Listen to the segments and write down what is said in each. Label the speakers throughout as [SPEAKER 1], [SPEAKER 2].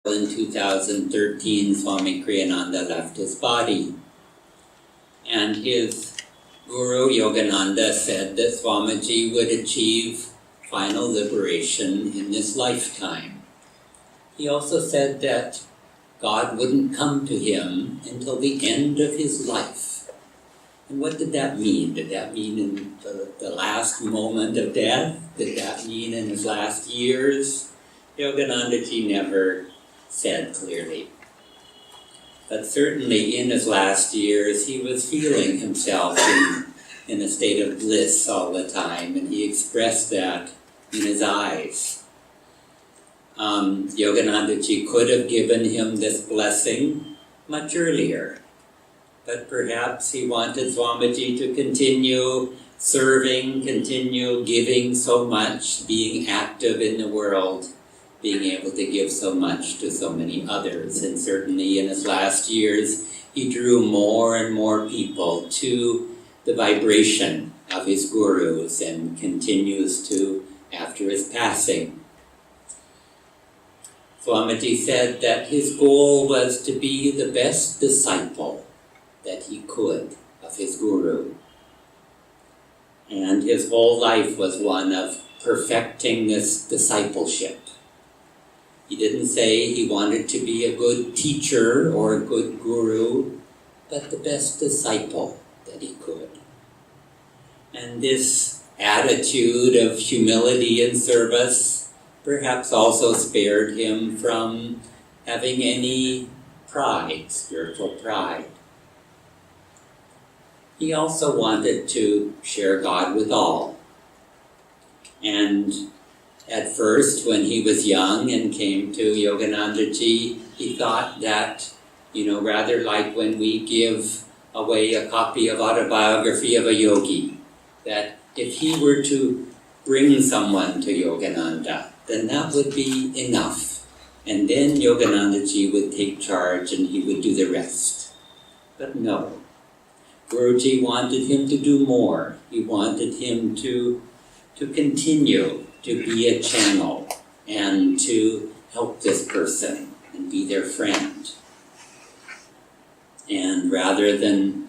[SPEAKER 1] In 2013, Swami Kriyananda left his body, and his guru Yogananda said that Swamiji would achieve final liberation in this lifetime. He also said that God wouldn't come to him until the end of his life. And what did that mean? Did that mean in the last moment of death? Did that mean in his last years? Yoganandaji never said clearly. But certainly in his last years, he was feeling himself in a state of bliss all the time, and he expressed that in his eyes. Yoganandaji could have given him this blessing much earlier, but perhaps he wanted Swamiji to continue serving, continue giving so much, being active in the world, being able to give so much to so many others. And certainly in his last years, he drew more and more people to the vibration of his gurus and continues to after his passing. Swamiji said that his goal was to be the best disciple that he could of his guru. And his whole life was one of perfecting this discipleship. He didn't say he wanted to be a good teacher or a good guru, but the best disciple that he could. And this attitude of humility and service perhaps also spared him from having any pride, spiritual pride. He also wanted to share God with all. And at first, when he was young and came to Yoganandaji, he thought that, rather like when we give away a copy of Autobiography of a Yogi, that if he were to bring someone to Yogananda, then that would be enough. And then Yoganandaji would take charge and he would do the rest. But no. Guruji wanted him to do more. He wanted him to continue to be a channel and to help this person and be their friend. And rather than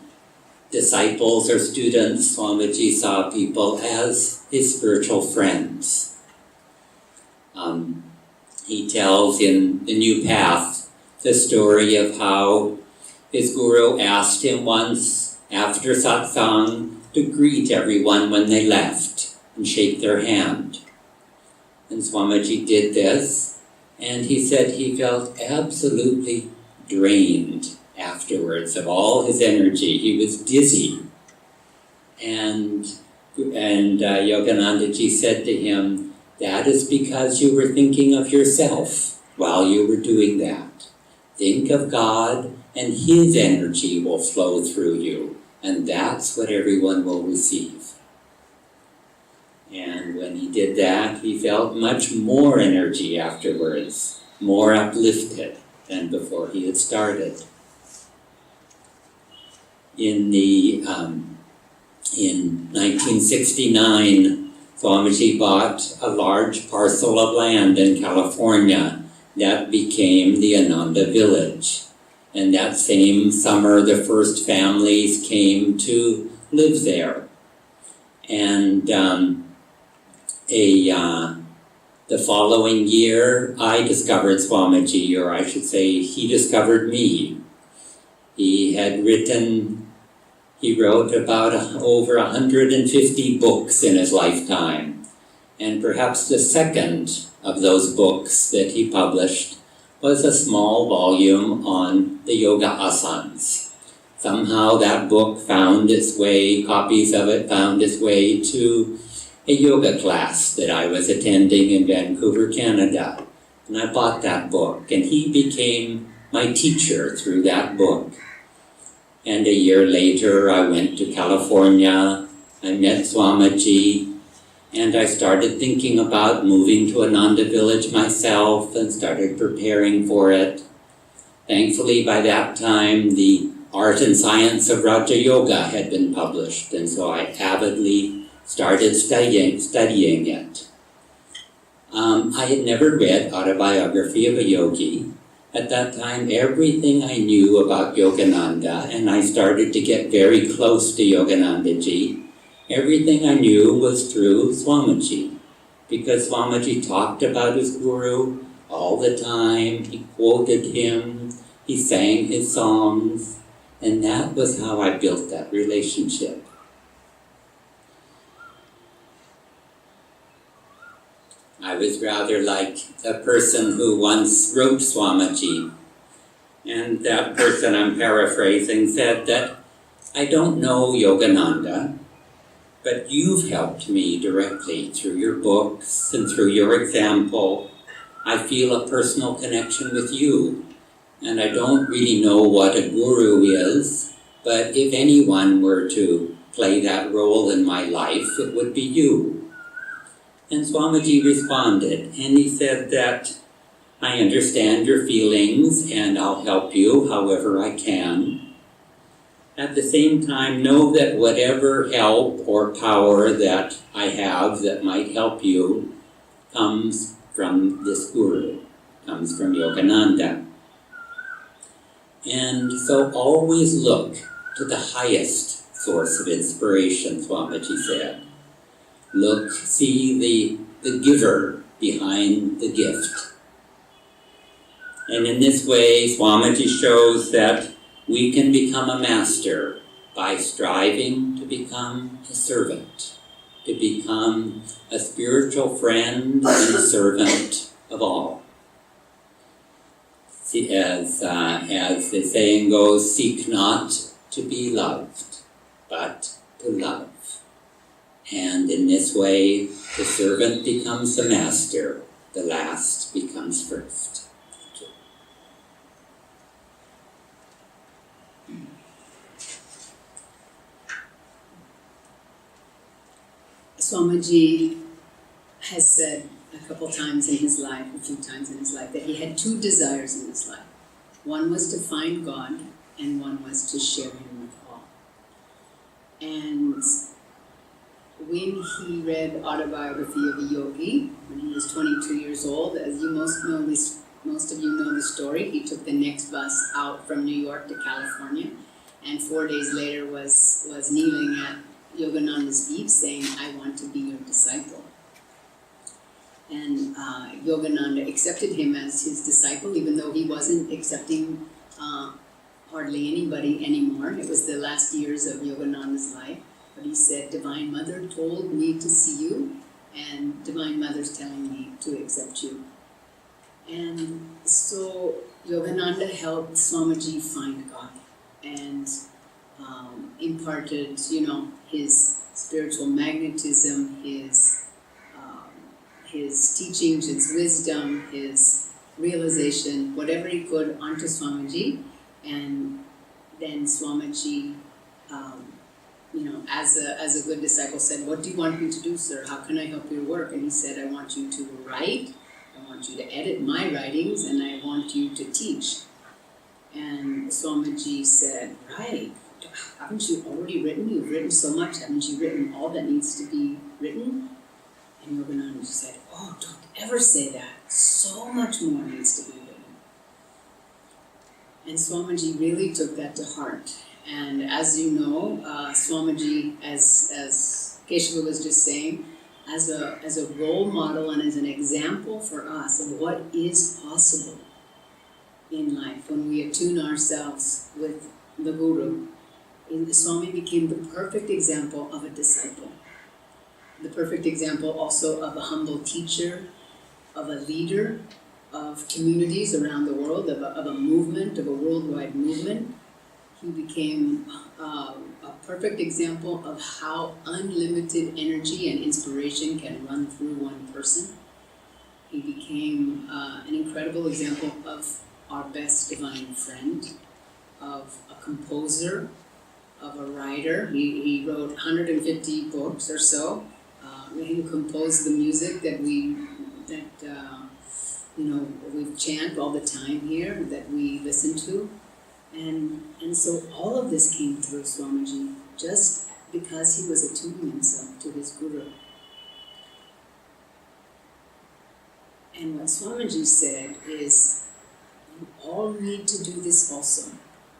[SPEAKER 1] disciples or students, Swamiji saw people as his spiritual friends. He tells in The New Path the story of how his guru asked him once after satsang to greet everyone when they left and shake their hand. And Swamiji did this, and he said he felt absolutely drained afterwards of all his energy. He was dizzy. And Yoganandaji said to him, "That is because you were thinking of yourself while you were doing that. Think of God, and His energy will flow through you, and that's what everyone will receive." And when he did that, he felt much more energy afterwards, more uplifted than before he had started. In 1969, Swamiji bought a large parcel of land in California that became the Ananda Village. And that same summer, the first families came to live there. And the following year, I discovered Swamiji, or I should say, he discovered me. He wrote about over 150 books in his lifetime, and perhaps the second of those books that he published was a small volume on the yoga asanas. Somehow that book copies of it found its way to a yoga class that I was attending in Vancouver, Canada. And I bought that book, and he became my teacher through that book. And a year later, I went to California, I met Swamiji, and I started thinking about moving to Ananda Village myself and started preparing for it. Thankfully, by that time, the Art and Science of Raja Yoga had been published, and so I avidly started studying it. I had never read Autobiography of a Yogi, At that time, everything I knew about Yogananda, and I started to get very close to Yoganandaji, everything I knew was through Swamiji. Because Swamiji talked about his guru all the time, he quoted him, he sang his songs, and that was how I built that relationship. I was rather like a person who once wrote Swamiji, and that person, I'm paraphrasing, said that, I don't know Yogananda, but you've helped me directly through your books and through your example. I feel a personal connection with you, and I don't really know what a guru is, but if anyone were to play that role in my life, it would be you. And Swamiji responded, and he said that, I understand your feelings, and I'll help you however I can. At the same time, know that whatever help or power that I have that might help you comes from this guru, comes from Yogananda. And so always look to the highest source of inspiration, Swamiji said. Look, see the giver behind the gift. And in this way, Swamiji shows that we can become a master by striving to become a servant, to become a spiritual friend and a servant of all. See, as the saying goes, seek not to be loved, but to love. And in this way, the servant becomes the master, the last becomes first. Thank you.
[SPEAKER 2] Swamiji has said a few times in his life, that he had two desires in his life. One was to find God, and one was to share Him with all. And when he read Autobiography of a Yogi, when he was 22 years old, as you most of you know the story, he took the next bus out from New York to California, and 4 days later was kneeling at Yogananda's feet saying, I want to be your disciple. And Yogananda accepted him as his disciple, even though he wasn't accepting hardly anybody anymore. It was the last years of Yogananda's life. But he said, Divine Mother told me to see you, and Divine Mother's telling me to accept you. And so Yogananda helped Swamiji find God and imparted, his spiritual magnetism, his teachings, his wisdom, his realization, whatever he could onto Swamiji. And then Swamiji, as a good disciple said, what do you want me to do, sir? How can I help your work? And he said, I want you to write, I want you to edit my writings, and I want you to teach. And Swamiji said, right, haven't you already written? You've written so much, haven't you written all that needs to be written? And Yogananda said, oh, don't ever say that. So much more needs to be written. And Swamiji really took that to heart. And as you know, Swamiji, as Keshava was just saying, as a role model and as an example for us of what is possible in life when we attune ourselves with the Guru, Swami became the perfect example of a disciple. The perfect example also of a humble teacher, of a leader, of communities around the world, of a movement, of a worldwide movement. He became a perfect example of how unlimited energy and inspiration can run through one person. He became an incredible example of our best divine friend, of a composer, of a writer. He wrote 150 books or so. He composed the music that we chant all the time here, that we listen to. And so all of this came through Swamiji, just because he was attuning himself to his Guru. And what Swamiji said is, you all need to do this also.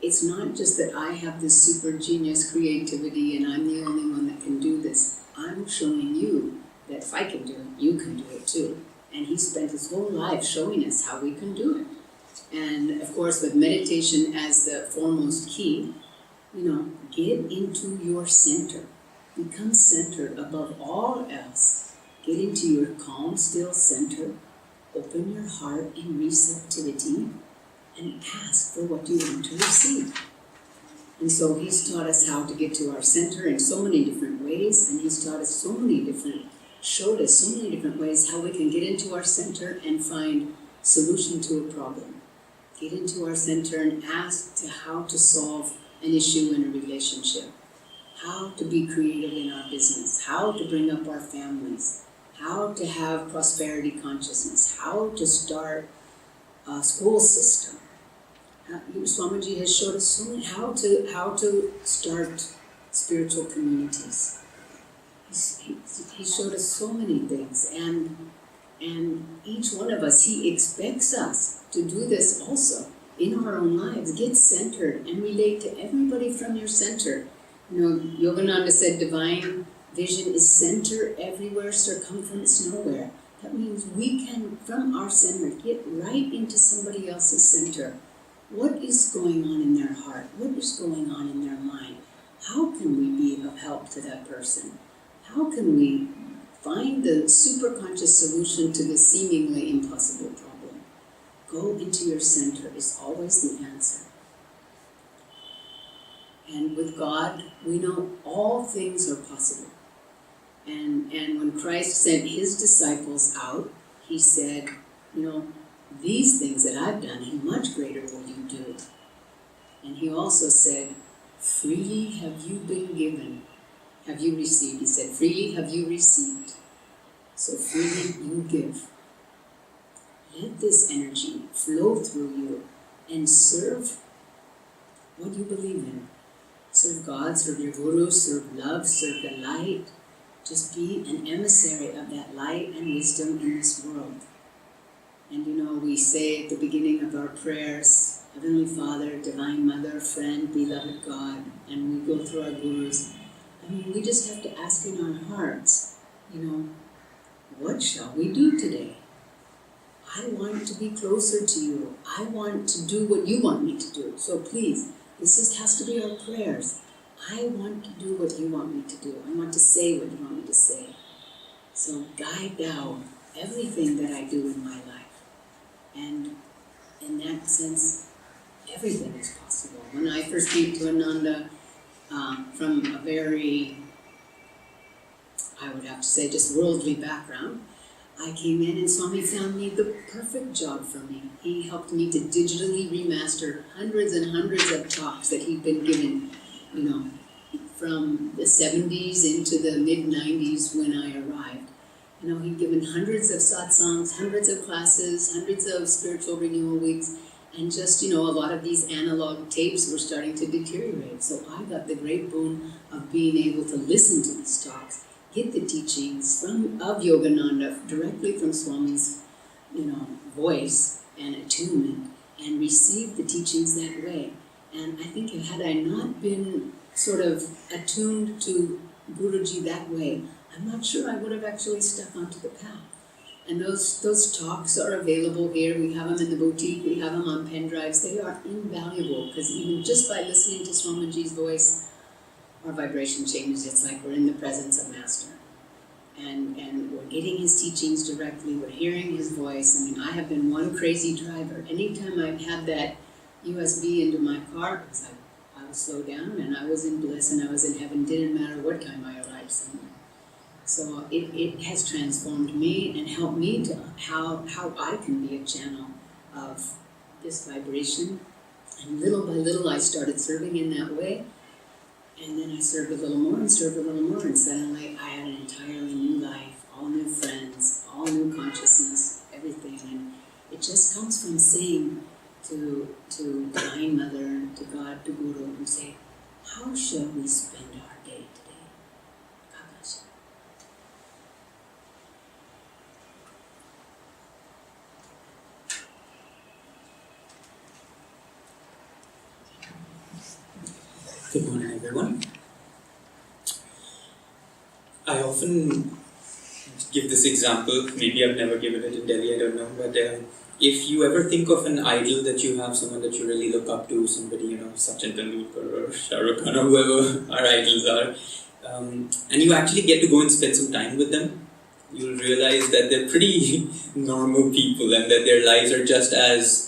[SPEAKER 2] It's not just that I have this super genius creativity and I'm the only one that can do this. I'm showing you that if I can do it, you can do it too. And he spent his whole life showing us how we can do it. And of course, with meditation as the foremost key, get into your center. Become centered above all else. Get into your calm, still center. Open your heart in receptivity and ask for what you want to receive. And so he's taught us how to get to our center in so many different ways, and he's taught us showed us so many different ways how we can get into our center and find solution to a problem. Get into our center and ask to how to solve an issue in a relationship, how to be creative in our business, how to bring up our families, how to have prosperity consciousness, how to start a school system. Swamiji has showed us so many how to start spiritual communities. He showed us so many things, and each one of us, he expects us to do this also in our own lives. Get centered and relate to everybody from your center. Yogananda said divine vision is center everywhere, circumference nowhere. That means we can, from our center, get right into somebody else's center. What is going on in their heart? What is going on in their mind? How can we be of help to that person? How can we find the superconscious solution to the seemingly impossible problem? Go into your center is always the answer. And with God, we know all things are possible. And when Christ sent his disciples out, he said, these things that I've done, and much greater will you do. And he also said, freely have you been given. Have you received? He said, freely have you received. So freely you give. Let this energy flow through you and serve what you believe in. Serve God, serve your Guru, serve love, serve the light. Just be an emissary of that light and wisdom in this world. And we say at the beginning of our prayers, Heavenly Father, Divine Mother, Friend, Beloved God, and we go through our Gurus. We just have to ask in our hearts, what shall we do today? I want to be closer to you. I want to do what you want me to do. So please, this has to be our prayers. I want to do what you want me to do. I want to say what you want me to say. So guide thou everything that I do in my life. And in that sense, everything is possible. When I first came to Ananda, from a very, I would have to say, just worldly background, I came in and Swami found me the perfect job for me. He helped me to digitally remaster hundreds and hundreds of talks that he'd been given, from the 70s into the mid-90s when I arrived. He'd given hundreds of satsangs, hundreds of classes, hundreds of spiritual renewal weeks, and just, a lot of these analog tapes were starting to deteriorate. So I got the great boon of being able to listen to these talks, get the teachings of Yogananda directly from Swami's, voice and attunement, and receive the teachings that way. And I think had I not been sort of attuned to Guruji that way, I'm not sure I would have actually stuck onto the path. And those talks are available here. We have them in the boutique. We have them on pen drives. They are invaluable because even just by listening to Swamiji's voice, our vibration changes. It's like we're in the presence of Master. And we're getting his teachings directly. We're hearing his voice. I have been one crazy driver. Anytime I've had that USB into my car, because I would slow down and I was in bliss and I was in heaven. Didn't matter what time I arrived somewhere. So it has transformed me and helped me to how I can be a channel of this vibration. And little by little I started serving in that way. And then I served a little more and served a little more, and suddenly I had an entirely new life, all new friends, all new consciousness, everything. And it just comes from saying to Divine Mother, to God, to Guru, and say, how shall we spend our day today? God bless you.
[SPEAKER 3] everyone. I often give this example, maybe I've never given it in Delhi, I don't know, but if you ever think of an idol that you have, someone that you really look up to, somebody, Sachin Tendulkar or Shah Rukh Khan or whoever our idols are, and you actually get to go and spend some time with them, you'll realize that they're pretty normal people and that their lives are just as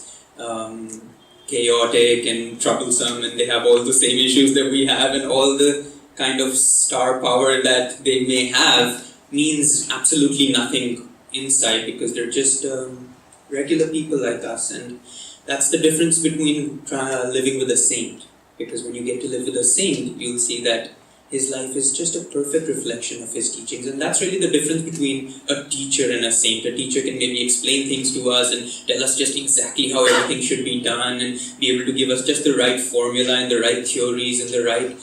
[SPEAKER 3] chaotic and troublesome, and they have all the same issues that we have, and all the kind of star power that they may have means absolutely nothing inside, because they're just regular people like us. And that's the difference between living with a saint, because when you get to live with a saint, you'll see that his life is just a perfect reflection of his teachings. And that's really the difference between a teacher and a saint. A teacher can maybe explain things to us and tell us just exactly how everything should be done, and be able to give us just the right formula and the right theories and the right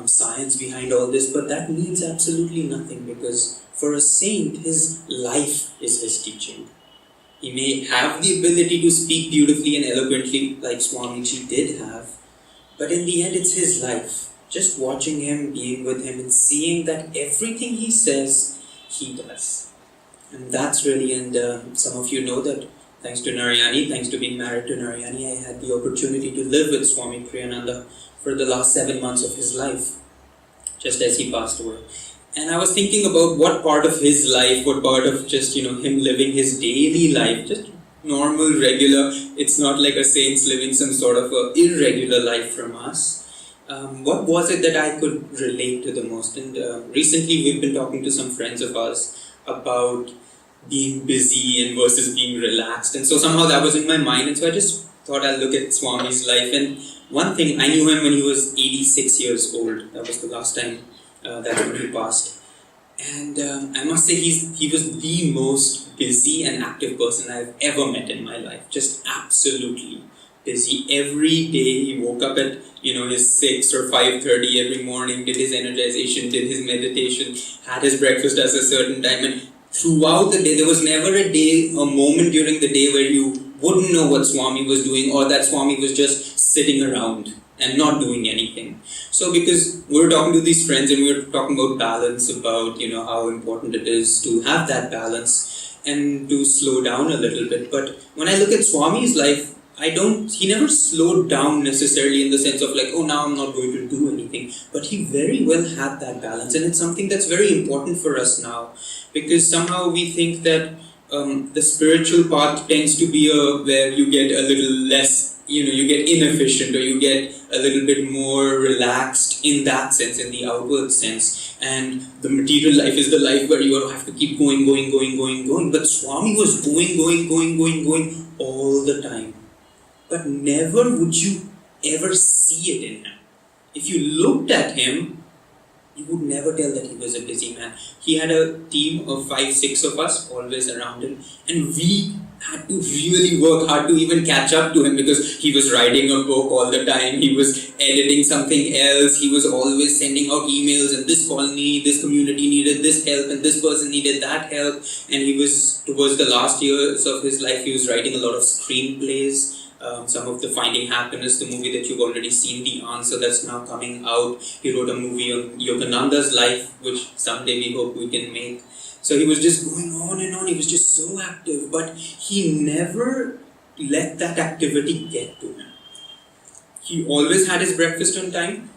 [SPEAKER 3] science behind all this. But that means absolutely nothing, because for a saint, his life is his teaching. He may have the ability to speak beautifully and eloquently, like Swamiji did have, but in the end, it's his life. Just watching him, being with him, and seeing that everything he says, he does. And that's really, and some of you know that thanks to Narayani, thanks to being married to Narayani, I had the opportunity to live with Swami Kriyananda for the last 7 months of his life, just as he passed away. And I was thinking about what part of his life, what part of just, him living his daily life, just normal, regular, it's not like a saint's living some sort of a irregular life from us. What was it that I could relate to the most? And recently we've been talking to some friends of ours about being busy and versus being relaxed. And so somehow that was in my mind. And so I just thought I'll look at Swami's life. And one thing, I knew him when he was 86 years old. That was the last time that's when he passed. And I must say he was the most busy and active person I've ever met in my life. Just absolutely busy. Every day he woke up at his 6 or 5:30 every morning, did his energization, did his meditation, had his breakfast at a certain time, and throughout the day there was never a moment during the day where you wouldn't know what Swami was doing, or that Swami was just sitting around and not doing anything. So because we were talking to these friends and we were talking about balance, about how important it is to have that balance and to slow down a little bit. But when I look at Swami's life, he never slowed down necessarily in the sense of like, oh, now I'm not going to do anything. But he very well had that balance, and it's something that's very important for us now, because somehow we think that the spiritual path tends to be where you get a little less, you get inefficient, or you get a little bit more relaxed in that sense, in the outward sense. And the material life is the life where you have to keep going. But Swami was going all the time. But never would you ever see it in him. If you looked at him, you would never tell that he was a busy man. He had a team of 5-6 of us always around him, and we had to really work hard to even catch up to him, because he was writing a book all the time, he was editing something else, he was always sending out emails, and this colony, this community needed this help, and this person needed that help. And he was, towards the last years of his life, he was writing a lot of screenplays. Some of the Finding Happiness, the movie that you've already seen, The Answer, that's now coming out. He wrote a movie on Yogananda's life, which someday we hope we can make. So he was just going on and on, he was just so active, but he never let that activity get to him. He always had his breakfast on time.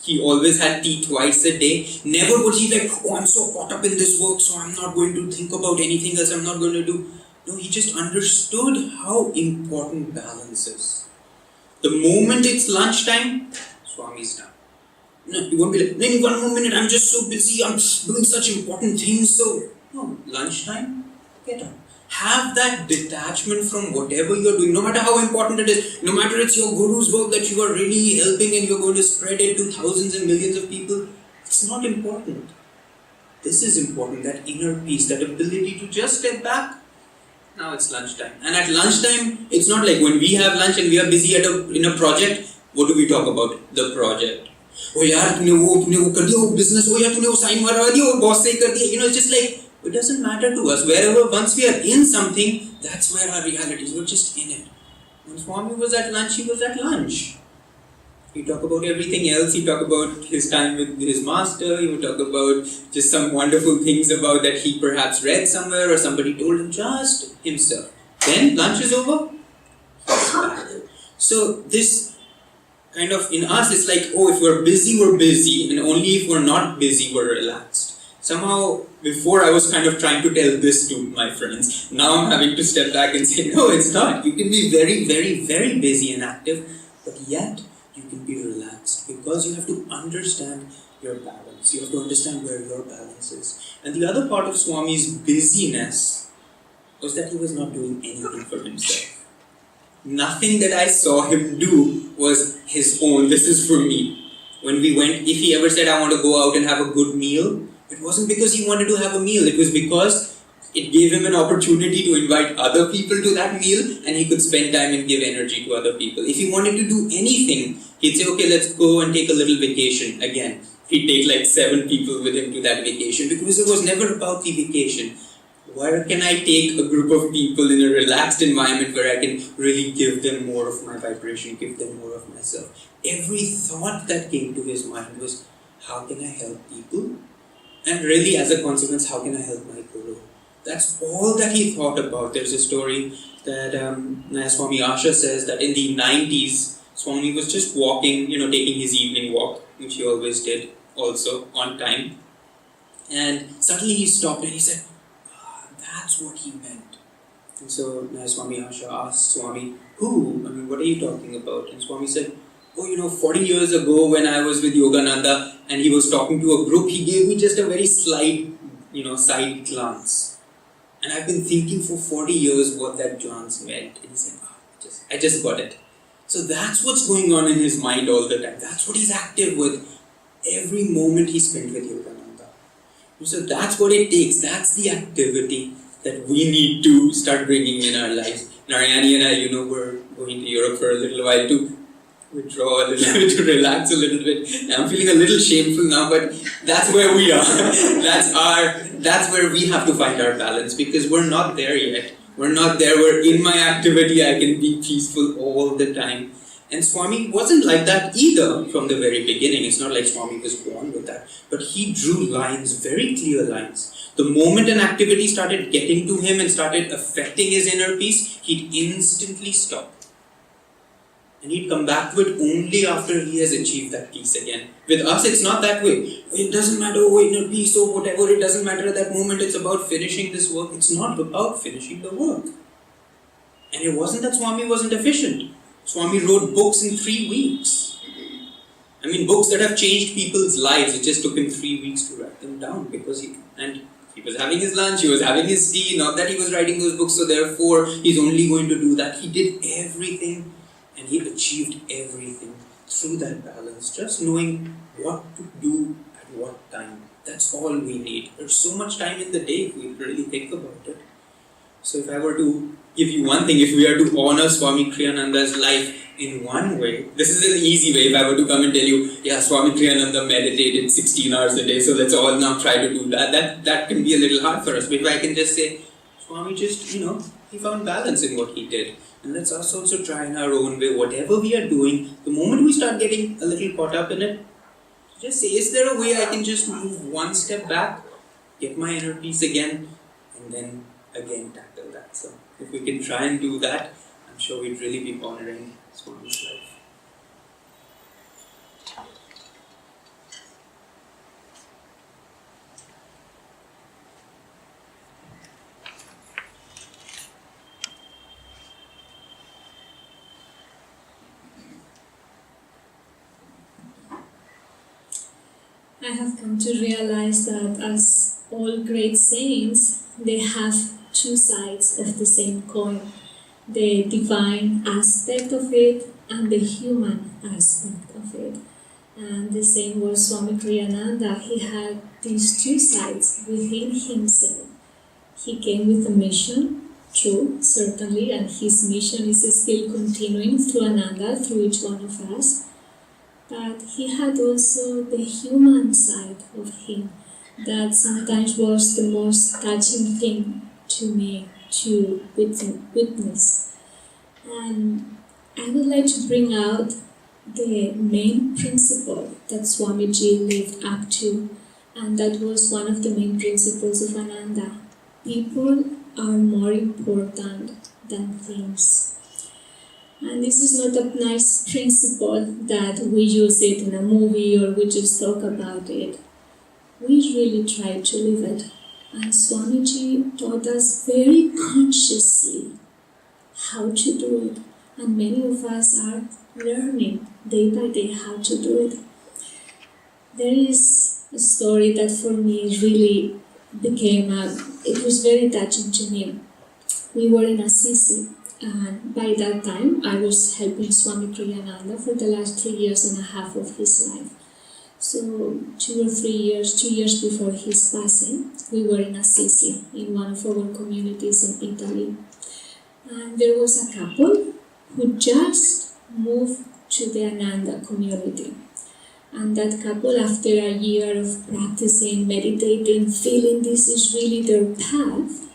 [SPEAKER 3] He always had tea twice a day. Never would he like, oh, I'm so caught up in this work, so I'm not going to think about anything else, I'm not going to do. No, he just understood how important balance is. The moment it's lunchtime, Swami's done. No, you won't be like, no, 1 more minute, I'm just so busy, I'm doing such important things. So, no, lunchtime, get up. Have that detachment from whatever you're doing, no matter how important it is, no matter it's your guru's work that you are really helping and you're going to spread it to thousands and millions of people. It's not important. This is important, that inner peace, that ability to just step back. Now it's lunchtime. And at lunchtime, it's not like when we have lunch and we are busy in a project, what do we talk about? The project. Oh yaar, tune kar diya, business, oh yaar, tune sign marwa diya, boss se kar diya. It's just like, it doesn't matter to us. Wherever, once we are in something, that's where our reality is. We're just in it. When Swami was at lunch, he was at lunch. He'd talk about everything else. He'd talk about his time with his master. He would talk about just some wonderful things about that he perhaps read somewhere or somebody told him, just himself. Then lunch is over. So this kind of, in us, it's like, oh, if we're busy, and only if we're not busy, we're relaxed. Somehow, before I was kind of trying to tell this to my friends. Now I'm having to step back and say, no, it's not. You can be very, very, very busy and active, but yet you can be relaxed because you have to understand your balance. You have to understand where your balance is. And the other part of Swami's busyness was that he was not doing anything for himself. Nothing that I saw him do was his own. This is for me. When we went, if he ever said, I want to go out and have a good meal, it wasn't because he wanted to have a meal. It was because it gave him an opportunity to invite other people to that meal and he could spend time and give energy to other people. If he wanted to do anything, he'd say, okay, let's go and take a little vacation. Again, he'd take like 7 people with him to that vacation because it was never about the vacation. Where can I take a group of people in a relaxed environment where I can really give them more of my vibration, give them more of myself? Every thought that came to his mind was, how can I help people? And really, as a consequence, how can I help my Guru? That's all that he thought about. There's a story that Swami Asha says that in the 90s, Swami was just walking, taking his evening walk, which he always did, also on time. And suddenly he stopped and he said, that's what he meant. And so Swami Asha asked Swami, who? What are you talking about? And Swami said, 40 years ago when I was with Yogananda and he was talking to a group, he gave me just a very slight, side glance. And I've been thinking for 40 years what that glance meant. And he said, I just got it. So that's what's going on in his mind all the time. That's what he's active with every moment he spent with Yogananda. So that's what it takes. That's the activity that we need to start bringing in our lives. Narayani and I, we're going to Europe for a little while to withdraw a little bit, to relax a little bit. I'm feeling a little shameful now, but that's where we are. That's where we have to find our balance because we're not there yet. We're not there where in my activity I can be peaceful all the time. And Swami wasn't like that either from the very beginning. It's not like Swami was born with that. But he drew lines, very clear lines. The moment an activity started getting to him and started affecting his inner peace, he'd instantly stop. And he'd come back to it only after he has achieved that peace again. With us, it's not that way. It doesn't matter, inner peace or whatever, it doesn't matter at that moment. It's about finishing this work. It's not about finishing the work. And it wasn't that Swami wasn't efficient. Swami wrote books in 3 weeks. Books that have changed people's lives. It just took him 3 weeks to write them down because he was having his lunch, he was having his tea, not that he was writing those books, so therefore he's only going to do that. He did everything and he achieved everything through that balance, just knowing what to do at what time. That's all we need. There's so much time in the day if we really think about it. So if I were to give you one thing, if we are to honor Swami Kriyananda's life in one way, this is an easy way. If I were to come and tell you, Swami Kriyananda meditated 16 hours a day, so let's all now try to do that. That can be a little hard for us. But if I can just say, Swami just, he found balance in what he did. And let's us also try in our own way, whatever we are doing, the moment we start getting a little caught up in it, just say, is there a way I can just move one step back, get my inner peace again, and then again tackle that. So if we can try and do that, I'm sure we'd really be honoring Swami's life.
[SPEAKER 4] I have come to realize that as all great saints, they have 2 sides of the same coin. The divine aspect of it and the human aspect of it. And the same was Swami Kriyananda. He had these 2 sides within himself. He came with a mission, true, certainly, and his mission is still continuing through Ananda, through each one of us. But he had also the human side of him that sometimes was the most touching thing to me to witness. And I would like to bring out the main principle that Swamiji lived up to, and that was one of the main principles of Ananda. People are more important than things. And this is not a nice principle that we use it in a movie or we just talk about it. We really try to live it. And Swamiji taught us very consciously how to do it. And many of us are learning day by day how to do it. There is a story that for me really it was very touching to me. We were in Assisi, and by that time I was helping Swami Kriyananda for the last 3 years and a half of his life. So 2 years before his passing, we were in Assisi, in one of our communities in Italy. And there was a couple who just moved to the Ananda community. And that couple, after a year of practicing, meditating, feeling this is really their path,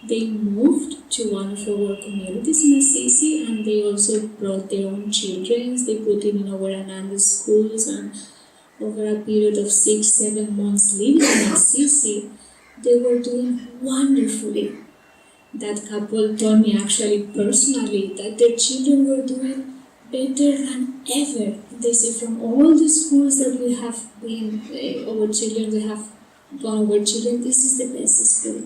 [SPEAKER 4] they moved to one of our communities in Assisi, and they also brought their own children. They put in our Ananda schools, and over a period of 6-7 months living in Assisi, they were doing wonderfully. That couple told me actually personally that their children were doing better than ever. They say from all the schools that we have been, this is the best school.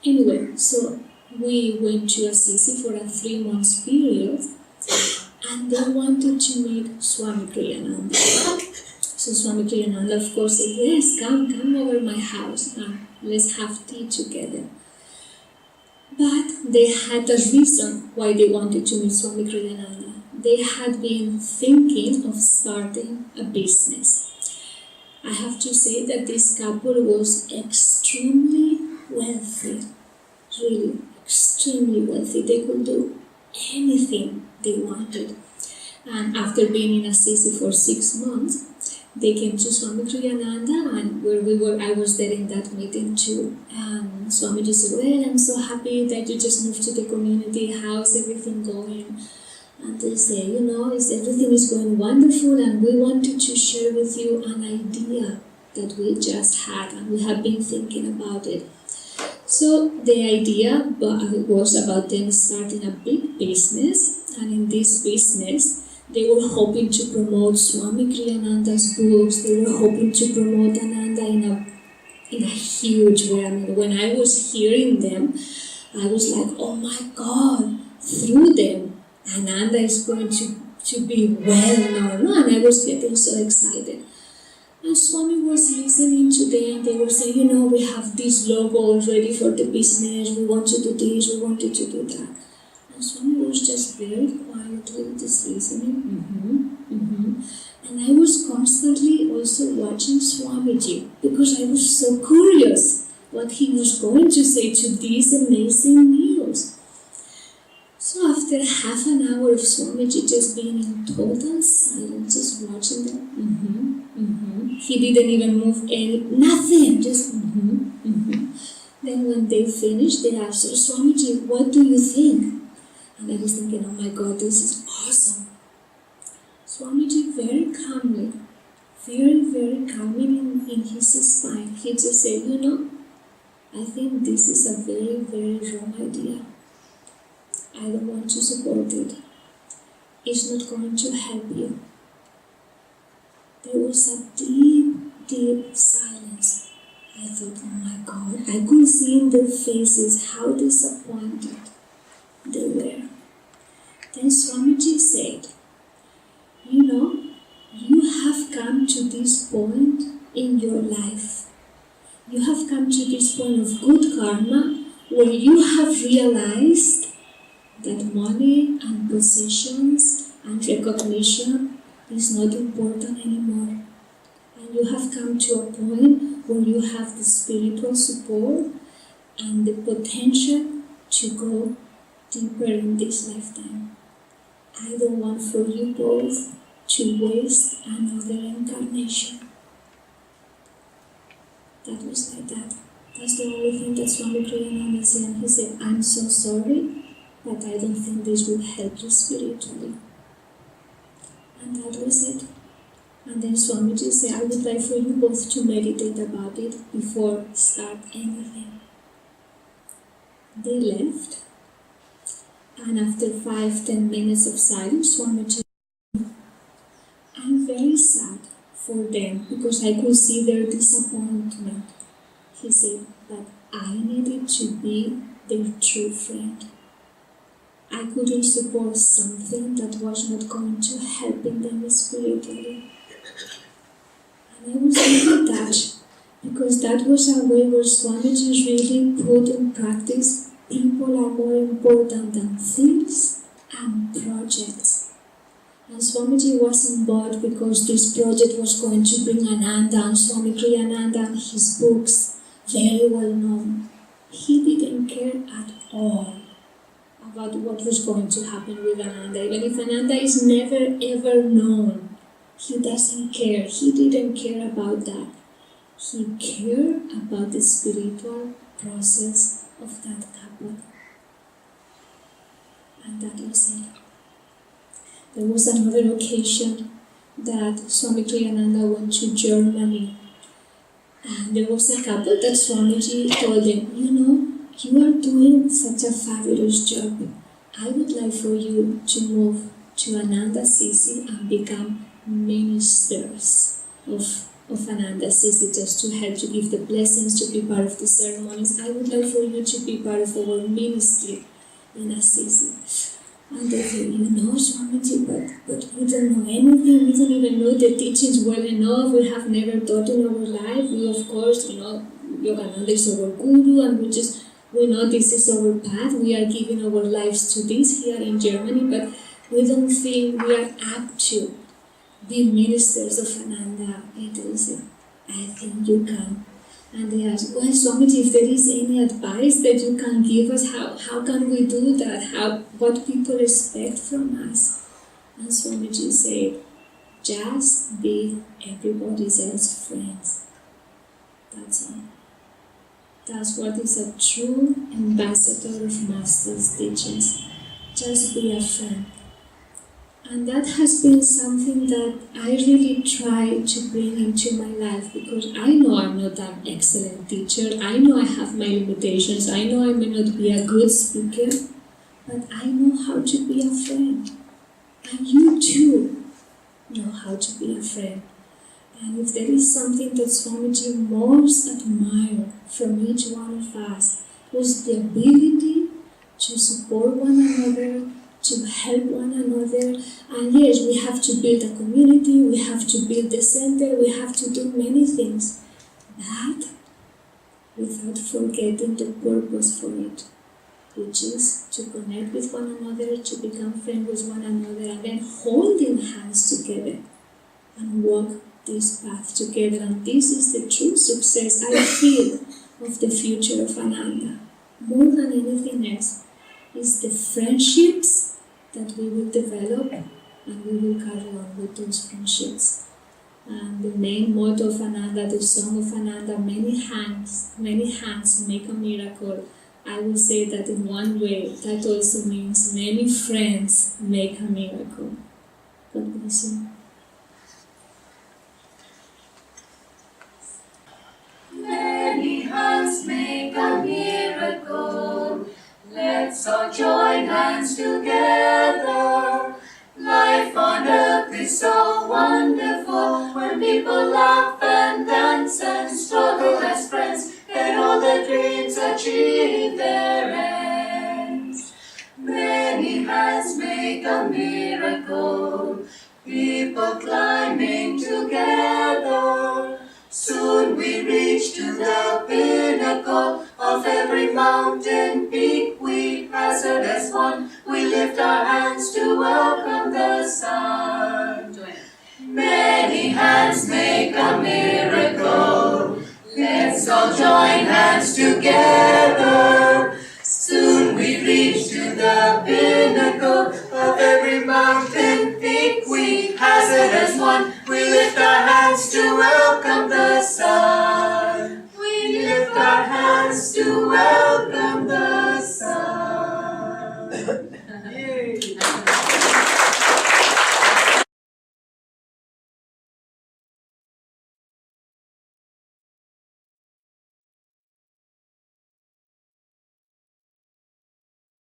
[SPEAKER 4] Anyway, so we went to Assisi for a 3-month period, and they wanted to meet Swami Kriyananda. So Swami Kriyananda, of course, said, yes, come over my house, and let's have tea together. But they had a reason why they wanted to meet Swami Kriyananda. They had been thinking of starting a business. I have to say that this couple was extremely wealthy, really extremely wealthy. They could do anything they wanted. And after being in Assisi for 6 months, they came to Swami Kriyananda, and I was there in that meeting too. And Swamiji said, well, I'm so happy that you just moved to the community. How's everything going? And they say, everything is going wonderful, and we wanted to share with you an idea that we just had, and we have been thinking about it. So the idea was about them starting a big business, and in this business, they were hoping to promote Swami Kriyananda's books. They were hoping to promote Ananda in a huge way. I mean, when I was hearing them, I was like, oh my God, through them, Ananda is going to be well known. And I was getting so excited. And Swami was listening to them. They were saying, we have this logo ready for the business. We want to do this, we wanted to do that. And Swami was just very quietly just listening. And I was constantly also watching Swamiji, because I was so curious what he was going to say to these amazing news. So after half an hour of Swamiji just being in total silence, just watching them, he didn't even move nothing, just Then when they finished, they asked, Swamiji, what do you think? And I was thinking, oh my God, this is awesome. Swamiji very calmly, very, very calmly in his spine, he just said, I think this is a very, very wrong idea. I don't want to support it. It's not going to help you. There was a deep, deep silence. I thought, oh my God, I could see in their faces how disappointed they were. Then Swamiji said, you have come to this point in your life. You have come to this point of good karma where you have realized that money and possessions and recognition is not important anymore. And you have come to a point where you have the spiritual support and the potential to go deeper in this lifetime. I don't want for you both to waste another incarnation. That was like that. That's the only thing that Swami Kriyananda said. And he said, I'm so sorry, but I don't think this will help you spiritually. And that was it. And then Swamiji said, I would like for you both to meditate about it before start anything. They left. And after 5-10 minutes of silence, Swamiji, I'm very sad for them because I could see their disappointment. He said, but I needed to be their true friend. I couldn't support something that was not going to helping them spiritually. And I was really touched because that was a way where Swamiji really put in practice people are more important than things and projects. And Swamiji was involved because this project was going to bring Ananda and Swami Kriyananda and his books, very well known. He didn't care at all about what was going to happen with Ananda. Even if Ananda is never ever known, he doesn't care. He didn't care about that. He cared about the spiritual process of that couple. And that was it. There was another occasion that Swami Kriyananda went to Germany. And there was a couple that Swamiji told them, you are doing such a fabulous job. I would like for you to move to Ananda Sisi and become ministers of Ananda Sisi, just to help to give the blessings, to be part of the ceremonies. I would like for you to be part of our ministry in Assisi. And they said, Swamiji, but we don't know anything, we don't even know the teachings well enough, we have never taught in our life. We, of course, Yogananda is our guru, and we know this is our path, we are giving our lives to this here in Germany, but we don't think we are up to be ministers of Ananda. And they said, I think you can. And they asked, well, Swamiji, if there is any advice that you can give us, how can we do that? What people expect from us? And Swamiji said, just be everybody else's friends. That's all. That's what is a true ambassador of Master's teachings. Just be a friend. And that has been something that I really try to bring into my life, because I know I'm not an excellent teacher. I know I have my limitations. I know I may not be a good speaker, but I know how to be a friend. And you too know how to be a friend. And if there is something that Swamiji most admired from each one of us, was the ability to support one another, to help one another. And yes, we have to build a community, we have to build the center, we have to do many things, but without forgetting the purpose for it, which is to connect with one another, to become friends with one another, and then holding hands together and walk this path together. And this is the true success I feel of the future of Ananda. More than anything else, is the friendships that we will develop, and we will carry on with those friendships. And the main motto of Ananda, the song of Ananda, many hands make a miracle. I will say that in one way, that also means many friends make a miracle. God bless you.
[SPEAKER 5] Many hands make a miracle. Let's all join hands together. Life on earth is so wonderful when people laugh and dance and struggle as friends, and all their dreams achieve their ends. Many hands make a miracle. People climbing together. Soon we reach to the pinnacle of every mountain peak we hazard as one. We lift our hands to welcome the sun. Many hands make a miracle. Let's all join hands together. Soon we reach to the pinnacle of every mountain peak we hazard as one. We lift our hands to welcome the sun. We lift our hands to welcome the sun.